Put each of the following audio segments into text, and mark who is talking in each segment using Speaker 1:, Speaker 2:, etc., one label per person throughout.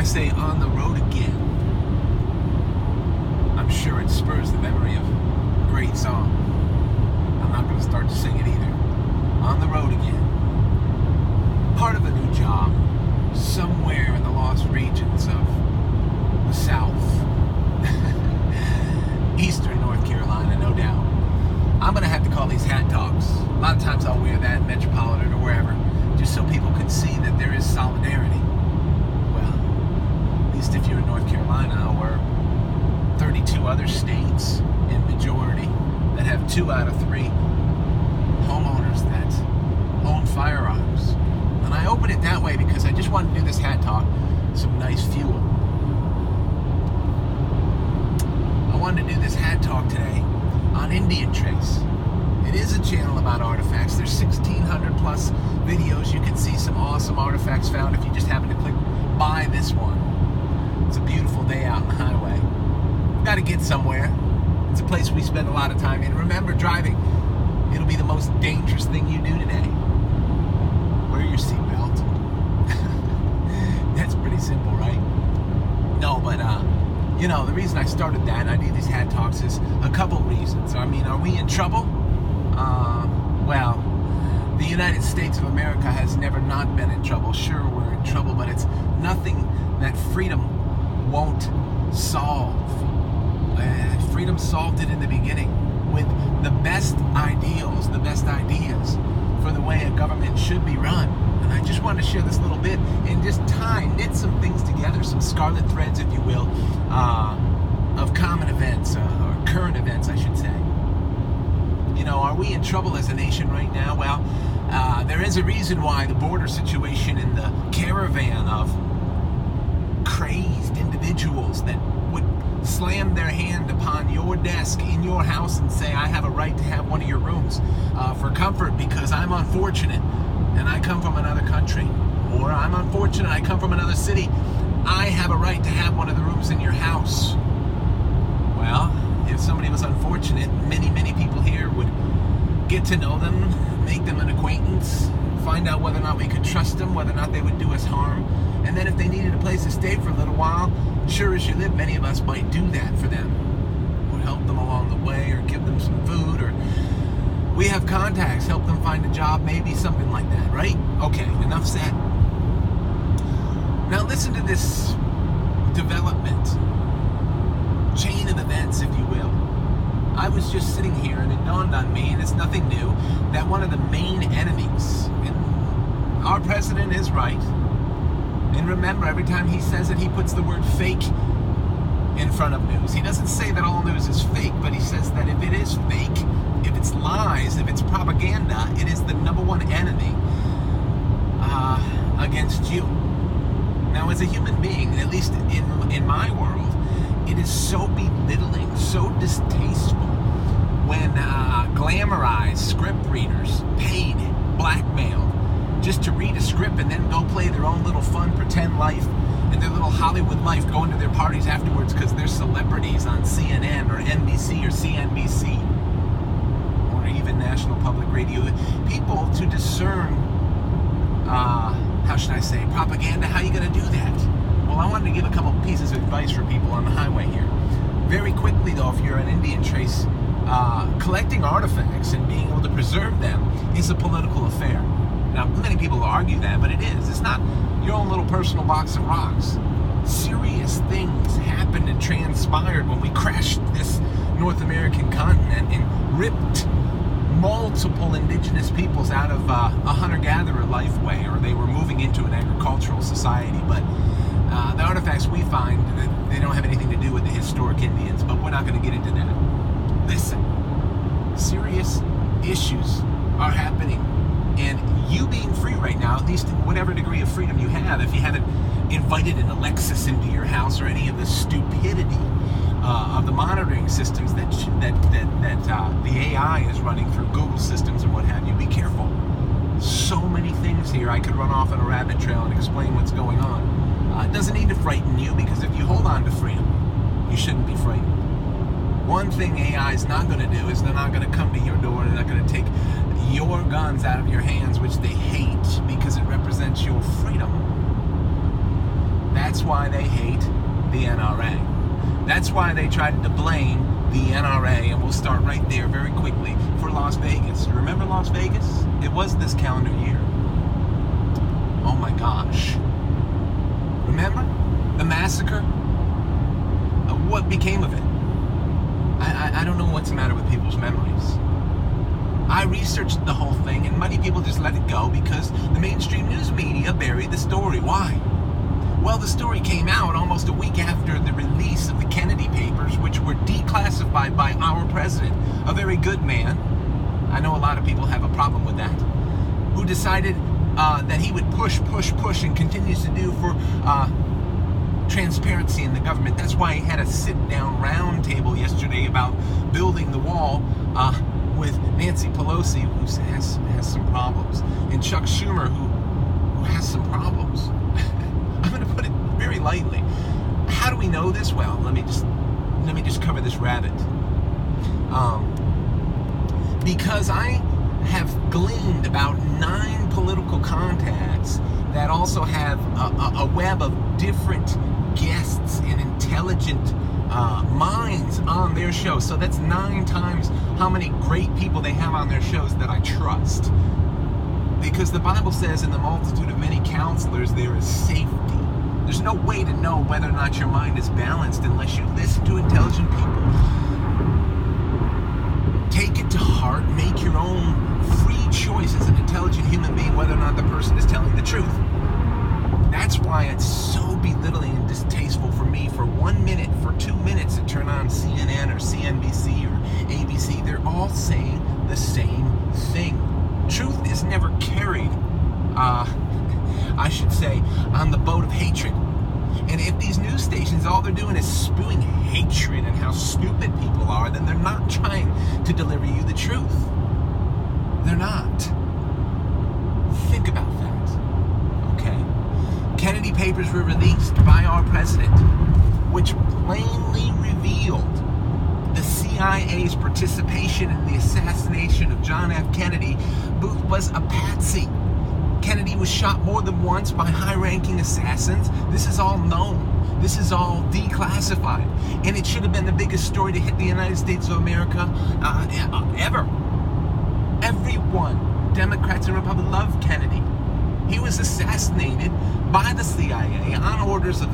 Speaker 1: I say on the road again, I'm sure it spurs the memory of a great song. I'm not going to start to sing it either. On the road again. Part of a new job, somewhere in the lost regions of the South. Eastern North Carolina, no doubt. I'm going to have to call these hat talks. A lot of times I'll wear that in Metropolitan or wherever, just so people can see that there is solidarity. Well, at least if you're in North Carolina or 32 other states in majority that have 2 out of 3 homeowners that own firearms. And I open it that way because I just wanted to do this hat talk, some nice fuel. I wanted to do this hat talk today on Indian Trace. It is a channel about artifacts. There's 1,600 plus videos. You can see some awesome artifacts found if you just happen to click buy this one. It's a beautiful day out on the highway. Got to get somewhere. It's a place we spend a lot of time in. Remember, driving, it'll be the most dangerous thing you do today. Wear your seatbelt. That's pretty simple, right? No, but you know, the reason I started that and I do these hat talks is a couple reasons. I mean, are we in trouble? Well, the United States of America has never not been in trouble. Sure, we're in trouble, but it's nothing that freedom won't solve. Freedom solved it in the beginning with the best ideals, the best ideas for the way a government should be run. And I just wanted to share this little bit and just knit some things together, some scarlet threads, if you will, of common events, or current events, I should say. You know, are we in trouble as a nation right now? Well, there is a reason why the border situation in the caravan of crazed individuals that would slam their hand upon your desk in your house and say, I have a right to have one of your rooms for comfort because I'm unfortunate and I come from another country, or I'm unfortunate, I come from another city, I have a right to have one of the rooms in your house. Well, if somebody was unfortunate, many people here would get to know them, make them an acquaintance, find out whether or not we could trust them, whether or not they would do us harm, and then if they needed a place to stay for a little while, sure as you live, many of us might do that for them, or help them along the way, or give them some food, or we have contacts, help them find a job, maybe something like that, right? Okay, enough said. Now listen to this development, chain of events, if you will. I was just sitting here and it dawned on me, and it's nothing new, that one of the main enemies, and our president is right, and remember, every time he says it, he puts the word fake in front of news. He doesn't say that all news is fake, but he says that if it is fake, if it's lies, if it's propaganda, it is the #1 enemy against you. Now, as a human being, at least in my world, it is so belittling, so distasteful when glamorized script readers, paid, blackmailed, just to read a script and then go play their own little fun pretend life and their little Hollywood life, going to their parties afterwards because they're celebrities on CNN or NBC or CNBC or even National Public Radio. People to discern, how should I say, propaganda. How are you going to do that? Well, I wanted to give a couple pieces of advice for people on the highway here. Very quickly, though, if you're an Indian Trace, collecting artifacts and being able to preserve them is a political affair. Now, many people will argue that, but it is. It's not your own little personal box of rocks. Serious things happened and transpired when we crashed this North American continent and ripped multiple indigenous peoples out of a hunter-gatherer life way, or they were moving into an agricultural society. But the artifacts we find, they don't have anything to do with the historic Indians, but we're not going to get into that. Listen, serious issues are happening. And you being free right now, at least in whatever degree of freedom you have, if you haven't invited an Alexis into your house or any of the stupidity of the monitoring systems that the AI is running through Google systems and what have you, be careful. So many things here. I could run off on a rabbit trail and explain what's going on. It doesn't need to frighten you, because if you hold on to freedom, you shouldn't be frightened. One thing AI is not going to do is they're not going to come to your door and they're not going to take your guns out of your hands, which they hate because it represents your freedom. That's That's why they hate the NRA. That's why they tried to blame the NRA, and we'll start right there very quickly, for Las Vegas. You remember Las Vegas? It was this calendar year. Oh my gosh. Remember? The massacre? What became of it? I don't know what's the matter with people's memories. I researched the whole thing, and many people just let it go because the mainstream news media buried the story. Why? Well, the story came out almost a week after the release of the Kennedy papers, which were declassified by our president, a very good man. I know a lot of people have a problem with that, who decided that he would push, and continues to do for transparency in the government. That's why he had a sit-down round table yesterday about building the wall with Nancy Pelosi, who has some problems, and Chuck Schumer, who has some problems. I'm going to put it very lightly. How do we know this? Well, let me just cover this rabbit. Because I have gleaned about 9 political contacts that also have a web of different guests and intelligent minds on their show. So that's 9 times how many great people they have on their shows that I trust. Because the Bible says in the multitude of many counselors there is safety. There's no way to know whether or not your mind is balanced unless you listen to intelligent people. Take it to heart, make your own free choice as an intelligent human being whether or not the person is telling the truth. That's why it's so belittling and distasteful for me for 1 minute, for 2 minutes to turn on CNN or CNBC or ABC. They're all saying the same thing. Truth is never carried, I should say, on the boat of hatred. And if these news stations, all they're doing is spewing hatred and how stupid people are, then they're not trying to deliver you the truth. They're not. Think about that. Okay? Kennedy papers were released by our president, which plainly revealed the CIA's participation in the assassination of John F. Kennedy. Booth was a patsy. Kennedy was shot more than once by high-ranking assassins. This is all known. This is all declassified. And it should have been the biggest story to hit the United States of America ever. Everyone, Democrats and Republicans, love Kennedy. He was assassinated by the CIA on orders of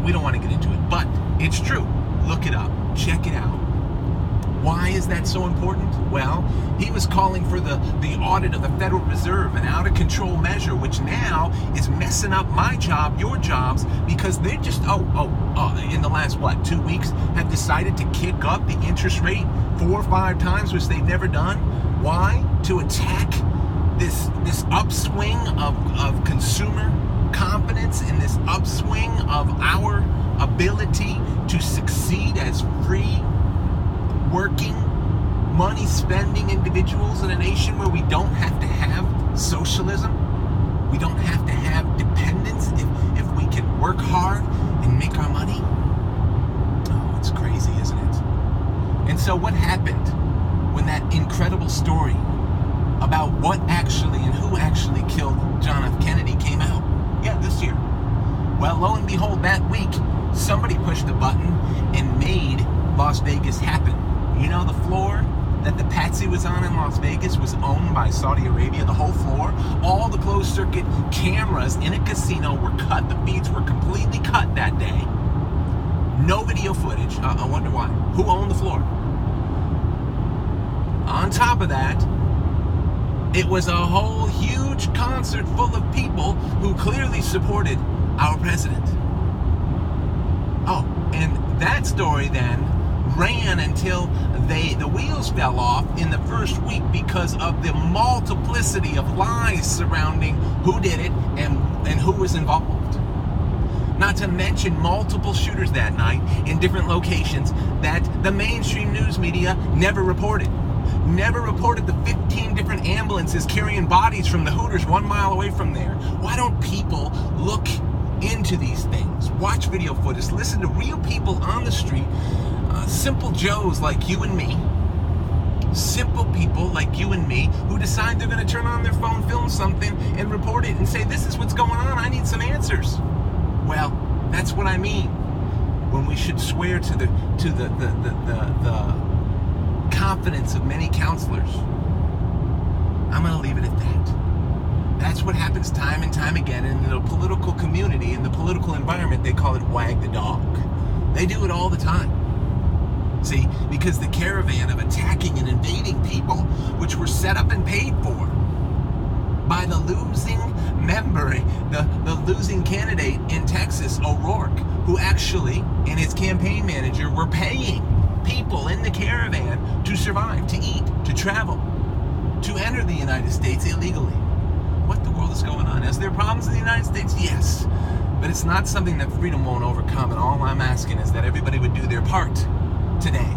Speaker 1: we don't want to get into it, but it's true. Look it up. Check it out. Why is that so important? Well, he was calling for the audit of the Federal Reserve, an out-of-control measure, which now is messing up my job, your jobs, because they're just, in the last, 2 weeks, have decided to kick up the interest rate 4 or 5 times, which they've never done. Why? To attack this upswing of consumer confidence and this upswing of our ability to succeed as free, working, money-spending individuals in a nation where we don't have to have socialism. We don't have to have dependence if we can work hard and make our money. Oh, it's crazy, isn't it? And so what happened when that incredible story about what actually and who actually killed John F. Kennedy came out? Yeah, this year. Well, lo and behold, that week, somebody pushed a button and made Las Vegas happen. You know, the floor that the patsy was on in Las Vegas was owned by Saudi Arabia, the whole floor. All the closed-circuit cameras in a casino were cut. The feeds were completely cut that day. No video footage. I wonder why. Who owned the floor? On top of that, it was a whole huge concert full of people who clearly supported our president. Oh, and that story then ran until the wheels fell off in the first week because of the multiplicity of lies surrounding who did it and who was involved. Not to mention multiple shooters that night in different locations that the mainstream news media never reported. Never reported the 15 different ambulances carrying bodies from the Hooters 1 mile away from there. Why don't people look into these things? Watch video footage, listen to real people on the street, simple Joes like you and me, simple people like you and me who decide they're going to turn on their phone, film something, and report it and say, this is what's going on, I need some answers. Well, That's what I mean when we should swear to the confidence of many counselors. I'm going to leave it at that. That's what happens time and time again in the political community, in the political environment. They call it wag the dog. They do it all the time. See, because the caravan of attacking and invading people, which were set up and paid for by the losing member, the losing candidate in Texas, O'Rourke, who actually, and his campaign manager, were paying people in the caravan to survive, to eat, to travel, to enter the United States illegally. What the world is going on? Is there problems in the United States? Yes. But it's not something that freedom won't overcome, and all I'm asking is that everybody would do their part today.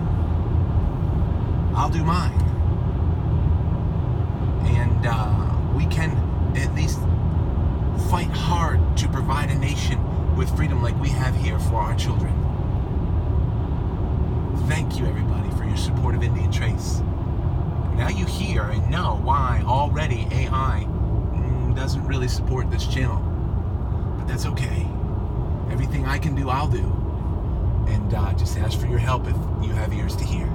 Speaker 1: I'll do mine. And we can at least fight hard to provide a nation with freedom like we have here for our children. Thank you, everybody, for your support of Indian Trace. Now you hear and know why already AI doesn't really support this channel. But that's okay. Everything I can do, I'll do. And just ask for your help if you have ears to hear.